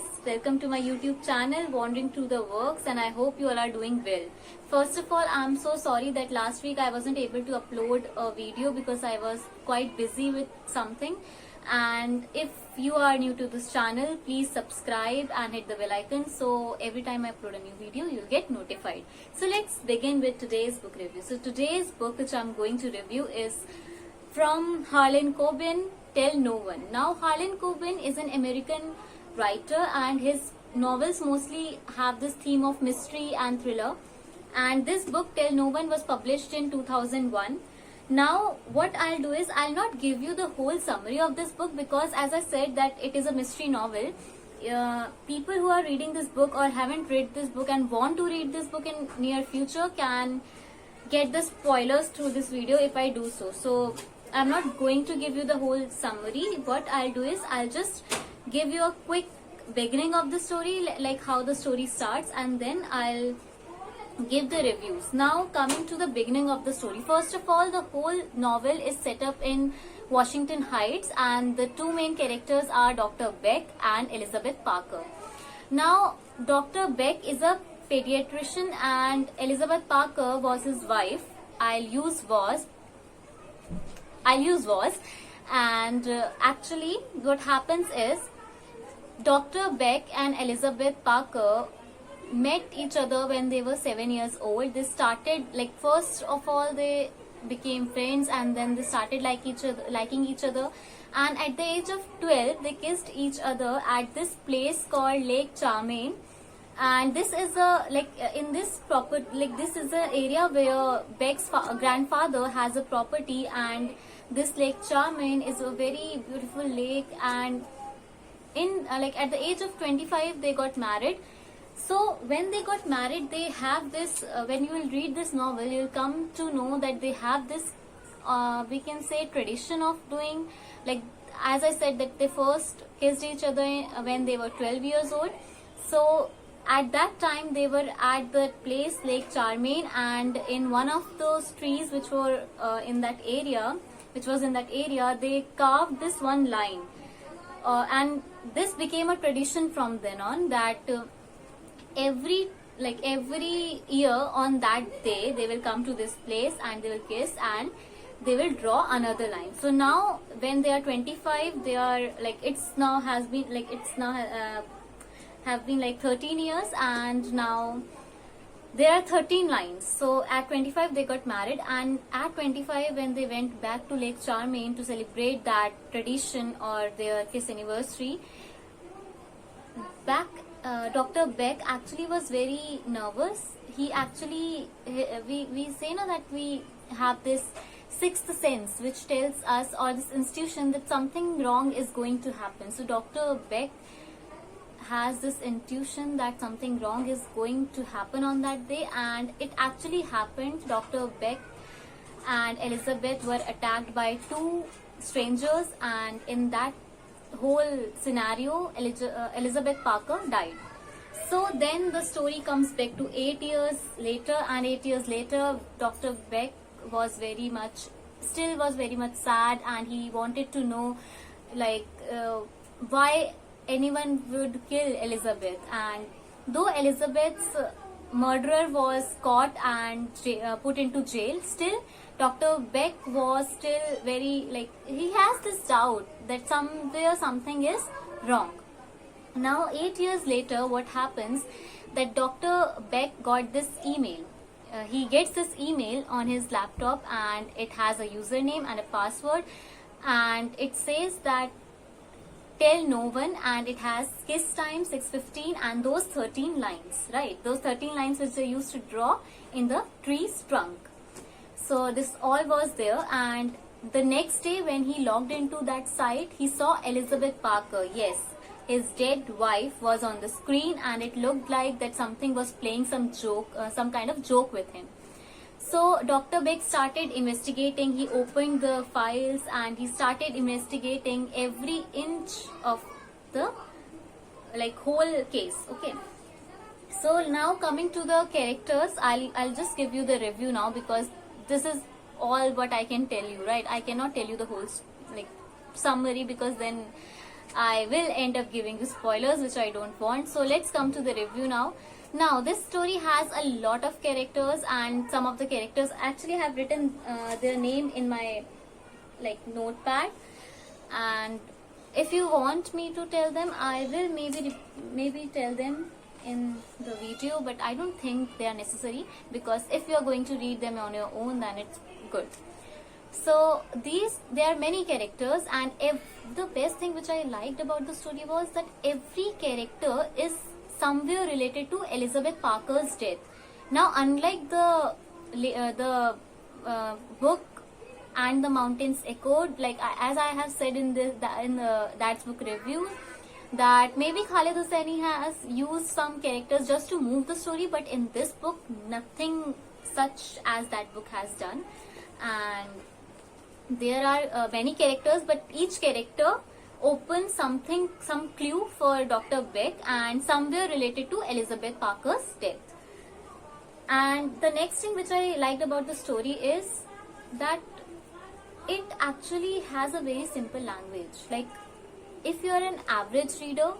guys, welcome to my YouTube channel Wandering Through the Works, and I hope you all are doing well. First of all, I'm so sorry that last week I wasn't able to upload a video because I was quite busy with something. And if you are new to this channel, please subscribe and hit the bell icon so every time I upload a new video you'll get notified. So let's begin with today's book review. So today's book which I'm going to review is from Harlan Coben, Tell No One. Now Harlan Coben is an American writer and his novels mostly have this theme of mystery and thriller, and this book Tell No One was published in 2001. Now what I'll do is I'll not give you the whole summary of this book because, as I said, that it is a mystery novel. People who are reading this book or haven't read this book and want to read this book in near future can get the spoilers through this video if I do so. So I'm not going to give you the whole summary. What I'll do is I'll just give you a quick beginning of the story, like how the story starts, and then I'll give the reviews. Now coming to the beginning of the story, first of all, the whole novel is set up in Washington Heights, and the two main characters are Dr. Beck and Elizabeth Parker. Now Dr. Beck is a pediatrician and Elizabeth Parker was his wife. I'll use was, and actually what happens is Dr. Beck and Elizabeth Parker met each other when they were 7 years old. They started, like, first of all they became friends and then they started liking each other, and at the age of 12 they kissed each other at this place called Lake Charmaine. And this is a this is an area where Beck's grandfather has a property, and this Lake Charmaine is a very beautiful lake. And in at the age of 25 they got married. So when they got married, they have this when you will read this novel, you'll come to know that they have this we can say tradition of doing, like, as I said, that they first kissed each other when they were 12 years old. So at that time they were at the place Lake Charmaine, and in one of those trees which were in that area, they carved this one line, and this became a tradition from then on, that every year on that day they will come to this place and they will kiss and they will draw another line. So now when they are 25, they are have been 13 years, and now there are 13 lines. So at 25 they got married, and at 25 when they went back to Lake Charmaine to celebrate that tradition or their kiss anniversary, Dr. Beck actually was very nervous. He actually, we say now that we have this sixth sense which tells us, or this institution, that something wrong is going to happen. So Dr. Beck has this intuition that something wrong is going to happen on that day, and it actually happened. Dr. Beck and Elizabeth were attacked by two strangers, and in that whole scenario Elizabeth Parker died. So then the story comes back to 8 years later, and 8 years later Dr. Beck was very much sad, and he wanted to know why anyone would kill Elizabeth. And though Elizabeth's murderer was caught and put into jail, still Dr. Beck was still very, he has this doubt that somewhere something is wrong. Now 8 years later, what happens, that Dr. Beck got this email. He gets this email on his laptop, and it has a username and a password, and it says that Tell No One, and it has kiss time 6:15 and those 13 lines, right? Those 13 lines which they used to draw in the tree's trunk. So this all was there, and the next day when he logged into that site, he saw Elizabeth Parker. Yes, his dead wife was on the screen, and it looked like that something was playing some kind of joke with him. So Dr. Beck started investigating. He opened the files and he started investigating every inch of the whole case. Okay. So now coming to the characters, I'll just give you the review now, because this is all what I can tell you, right? I cannot tell you the whole summary, because then I will end up giving you spoilers which I don't want. So let's come to the review now. Now this story has a lot of characters, and some of the characters actually have written their name in my like notepad, and if you want me to tell them, I will maybe tell them in the video, but I don't think they are necessary, because if you are going to read them on your own, then it's good. So there are many characters, and the best thing which I liked about the story was that every character is somewhere related to Elizabeth Parker's death. Now, unlike the book and the Mountains Echoed, like as I have said in the That's Book review, that maybe Khaled Hosseini has used some characters just to move the story, but in this book, nothing such as that book has done. And there are many characters, but each character opens some clue for Dr. Beck, and somewhere related to Elizabeth Parker's death. And the next thing which I liked about the story is that it actually has a very simple language. Like, if you are an average reader,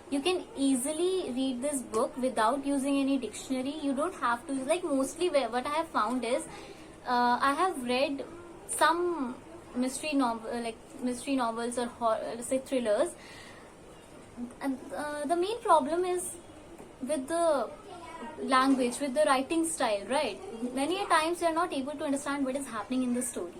you can easily read this book without using any dictionary. You don't have to, like, mostly what I have found is I have read some mystery novels or horror, say thrillers, and the main problem is with the language, with the writing style, right? Many a times you are not able to understand what is happening in the story,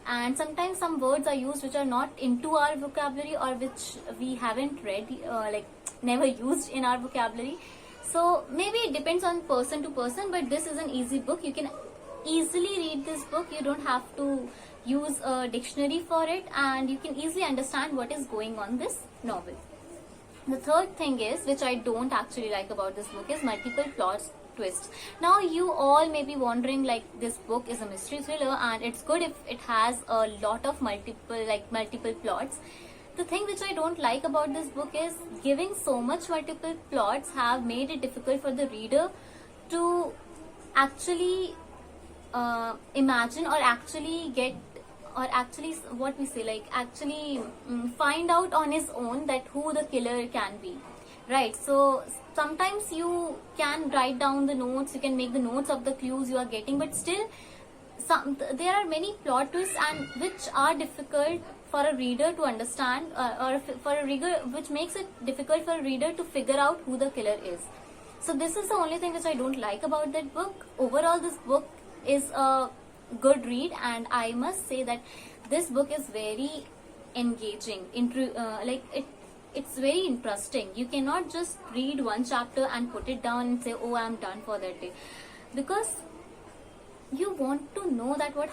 and sometimes some words are used which are not into our vocabulary, or which we haven't read, like never used in our vocabulary. So maybe it depends on person to person, but this is an easy book. You can easily read this book. You don't have to use a dictionary for it, and you can easily understand what is going on in this novel. The third thing is, which I don't actually like about this book, is multiple plot twists. Now you all may be wondering, like, this book is a mystery thriller and it's good if it has a lot of multiple plots. The thing which I don't like about this book is giving so much multiple plots have made it difficult for the reader to actually imagine, or actually get, or actually what we say, like actually find out on his own that who the killer can be, right? So sometimes you can write down the notes, you can make the notes of the clues you are getting, but still there are many plot twists, and which are difficult for a reader to understand, or for a reader, which makes it difficult for a reader to figure out who the killer is. So this is the only thing which I don't like about that book. Overall, this book is a good read, and I must say that this book is very engaging. It's very interesting. You cannot just read one chapter and put it down and say, oh, I'm done for that day, because you want to know that what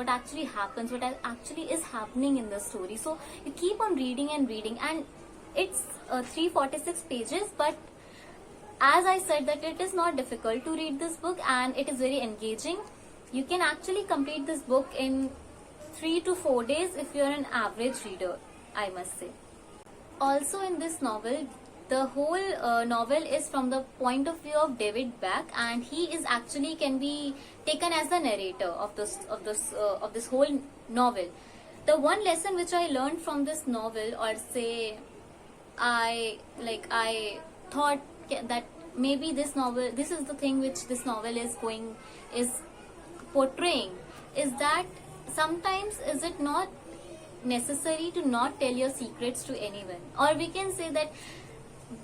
actually happens, what actually is happening in the story. So you keep on reading and reading, and it's 346 pages, but as I said, that it is not difficult to read this book, and it is very engaging. You can actually complete this book in 3 to 4 days if you are an average reader, I must say. Also in this novel, the whole novel is from the point of view of David Beck, and he is actually can be taken as the narrator of this whole novel. The one lesson which I learned from this novel, or say I thought that maybe this is the thing which this novel is portraying, is that sometimes is it not necessary to not tell your secrets to anyone, or we can say that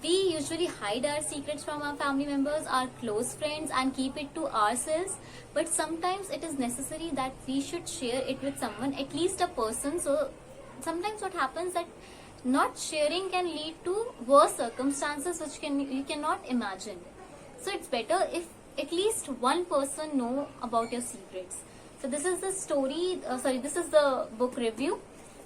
we usually hide our secrets from our family members, our close friends, and keep it to ourselves, but sometimes it is necessary that we should share it with someone, at least a person. So sometimes what happens that not sharing can lead to worse circumstances which you cannot imagine. So it's better if at least one person know about your secrets. So this is the story, this is the book review,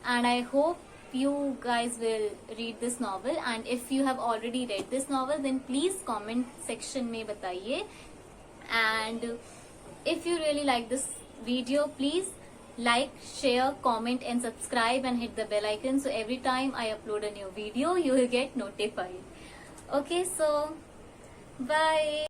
and I hope you guys will read this novel. And if you have already read this novel, then please comment section mein bataiye. And if you really like this video, please like, share, comment and subscribe, and hit the bell icon, so every time I upload a new video you will get notified. Okay, so bye.